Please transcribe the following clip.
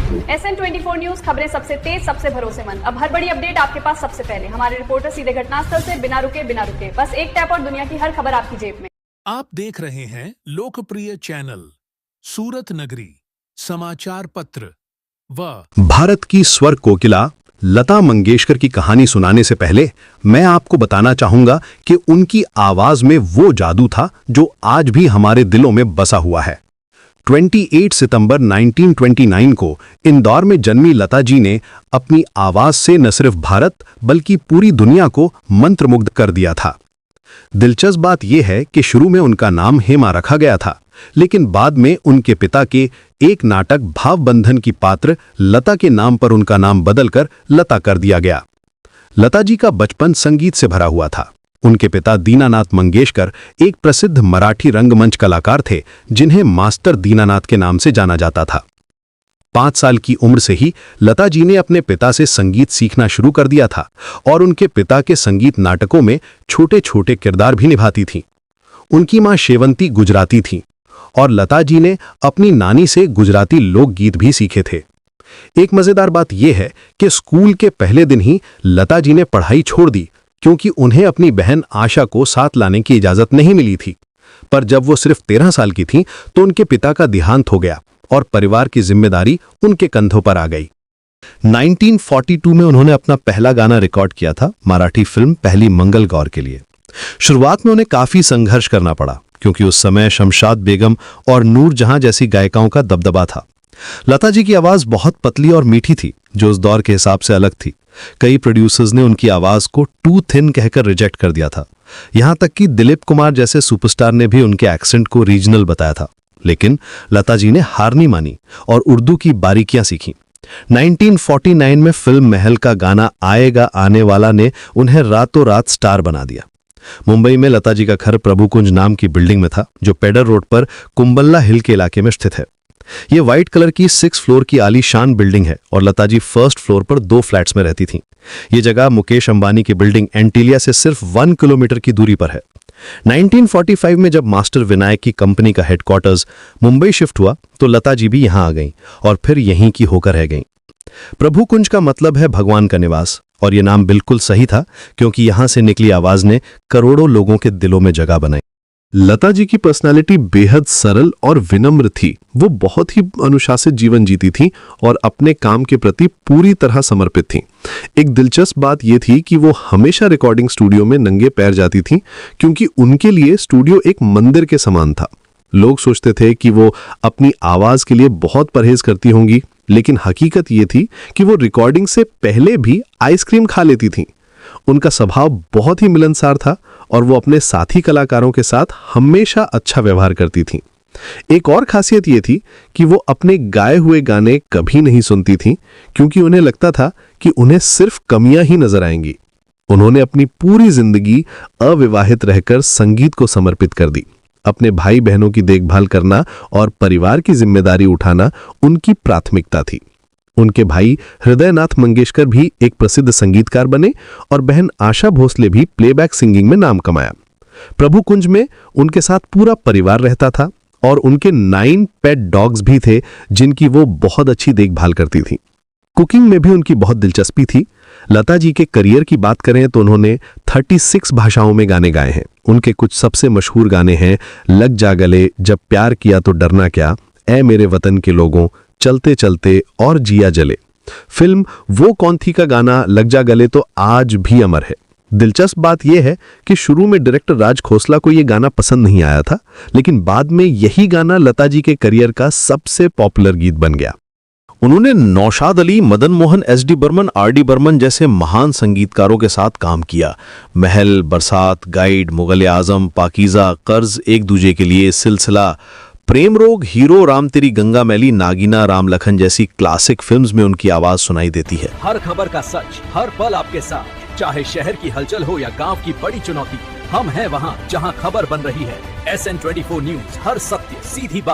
SN24 news, खबरें सबसे तेज, सबसे भरोसेमंद। अब हर बड़ी अपडेट आपके पास सबसे पहले। हमारे रिपोर्टर सीधे घटनास्थल से बिना रुके बस एक टैप और दुनिया की हर खबर आपकी जेब में। आप देख रहे हैं लोकप्रिय चैनल सूरत नगरी समाचार पत्र व भारत की स्वर कोकिला लता मंगेशकर की कहानी सुनाने से पहले मैं आपको बताना चाहूंगा कि उनकी आवाज में वो जादू था जो आज भी हमारे दिलों में बसा हुआ है। 28 सितंबर 1929 को इंदौर में जन्मी लता जी ने अपनी आवाज से न सिर्फ भारत बल्कि पूरी दुनिया को मंत्रमुग्ध कर दिया था। दिलचस्प बात यह है कि शुरू में उनका नाम हेमा रखा गया था, लेकिन बाद में उनके पिता के एक नाटक भावबंधन की पात्र लता के नाम पर उनका नाम बदलकर लता कर दिया गया। लता जी का बचपन संगीत से भरा हुआ था। उनके पिता दीनानाथ मंगेशकर एक प्रसिद्ध मराठी रंगमंच कलाकार थे, जिन्हें मास्टर दीनानाथ के नाम से जाना जाता था। 5 साल की उम्र से ही लता जी ने अपने पिता से संगीत सीखना शुरू कर दिया था और उनके पिता के संगीत नाटकों में छोटे छोटे किरदार भी निभाती थीं। उनकी मां शेवंती गुजराती थीं और लता जी ने अपनी नानी से गुजराती लोकगीत भी सीखे थे। एक मजेदार बात यह है कि स्कूल के पहले दिन ही लता जी ने पढ़ाई छोड़ दी, क्योंकि उन्हें अपनी बहन आशा को साथ लाने की इजाजत नहीं मिली थी। पर जब वो सिर्फ 13 साल की थीं, तो उनके पिता का देहांत हो गया और परिवार की जिम्मेदारी उनके कंधों पर आ गई। 1942 में उन्होंने अपना पहला गाना रिकॉर्ड किया था मराठी फिल्म पहली मंगल गौर के लिए। शुरुआत में उन्हें काफी संघर्ष करना पड़ा, क्योंकि उस समय शमशाद बेगम और नूर जहां जैसी गायिकाओं का दबदबा था। लता जी की आवाज बहुत पतली और मीठी थी, जो उस दौर के हिसाब से अलग थी। कई प्रोड्यूसर्स ने उनकी आवाज को टू थिन कहकर रिजेक्ट कर दिया था। यहां तक कि दिलीप कुमार जैसे सुपरस्टार ने भी उनके एक्सेंट को रीजनल बताया था। लेकिन लता जी ने हार नहीं मानी और उर्दू की बारीकियां सीखी। 1949 में फिल्म महल का गाना आएगा आने वाला ने उन्हें रातों रात स्टार बना दिया। मुंबई में लता जी का घर प्रभुकुंज नाम की बिल्डिंग में था, जो पेडर रोड पर कुंबल्ला हिल के इलाके में स्थित है। यह व्हाइट कलर की 6 फ्लोर की आलीशान बिल्डिंग है और लता जी फर्स्ट फ्लोर पर 2 फ्लैट्स में रहती थीं। यह जगह मुकेश अंबानी की बिल्डिंग एंटीलिया से सिर्फ 1 किलोमीटर की दूरी पर है। 1945 में जब मास्टर विनायक की कंपनी का हेडक्वार्टर्स मुंबई शिफ्ट हुआ, तो लता जी भी यहां आ गईं और फिर यहीं की होकर रह गईं। प्रभुकुंज का मतलब है भगवान का निवास, और यह नाम बिल्कुल सही था, क्योंकि यहां से निकली आवाज ने करोड़ों लोगों के दिलों में जगह बनाई। लता जी की पर्सनालिटी बेहद सरल और विनम्र थी। वो बहुत ही अनुशासित जीवन जीती थी और अपने काम के प्रति पूरी तरह समर्पित थी। एक दिलचस्प बात यह थी कि वो हमेशा रिकॉर्डिंग स्टूडियो में नंगे पैर जाती थी, क्योंकि उनके लिए स्टूडियो एक मंदिर के समान था। लोग सोचते थे कि वो अपनी आवाज के लिए बहुत परहेज करती होंगी, लेकिन हकीकत ये थी कि वो रिकॉर्डिंग से पहले भी आइसक्रीम खा लेती थीं। उनका स्वभाव बहुत ही मिलनसार था और वो अपने साथी कलाकारों के साथ हमेशा अच्छा व्यवहार करती थीं। एक और खासियत ये थी कि वो अपने गाए हुए गाने कभी नहीं सुनती थीं, क्योंकि उन्हें लगता था कि उन्हें सिर्फ कमियां ही नजर आएंगी। उन्होंने अपनी पूरी जिंदगी अविवाहित रहकर संगीत को समर्पित कर दी। अपने भाई बहनों की देखभाल करना और परिवार की जिम्मेदारी उठाना उनकी प्राथमिकता थी। उनके भाई हृदयनाथ मंगेशकर भी एक प्रसिद्ध संगीतकार बने और बहन आशा भोसले भी प्लेबैक सिंगिंग में नाम कमाया। प्रभुकुंज में उनके साथ पूरा परिवार रहता था और उनके 9 पेट डॉग्स भी थे, जिनकी वो बहुत अच्छी देखभाल करती थी। कुकिंग में भी उनकी बहुत दिलचस्पी थी। लता जी के करियर की बात करें तो उन्होंने 36 भाषाओं में गाने गाए हैं। उनके कुछ सबसे मशहूर गाने हैं लग जा गले, जब प्यार किया तो डरना क्या, ऐ मेरे वतन के लोगों, चलते चलते और जिया जले। फिल्म वो कौन थी का गाना लग जा गले तो आज भी अमर है। दिलचस्प बात यह है कि शुरू में डायरेक्टर राज खोसला को यह गाना पसंद नहीं आया था, लेकिन बाद में यही गाना लता जी के करियर का सबसे पॉपुलर गीत बन गया। उन्होंने नौशाद अली, मदन मोहन, एस.डी. बर्मन, आर.डी. बर्मन जैसे महान संगीतकारों के साथ काम किया। महल, बरसात, गाइड, मुगल-ए-आजम, पाकीज़ा, कर्ज, एक दूजे के लिए, सिलसिला, प्रेम रोग, हीरो, राम तेरी गंगा मैली, नागीना, राम लखन जैसी क्लासिक फिल्म्स में उनकी आवाज सुनाई देती है। हर खबर का सच, हर पल आपके साथ, चाहे शहर की हलचल हो या गांव की बड़ी चुनौती, हम हैं वहां जहां खबर बन रही है। SN24 न्यूज, हर सत्य सीधी बात।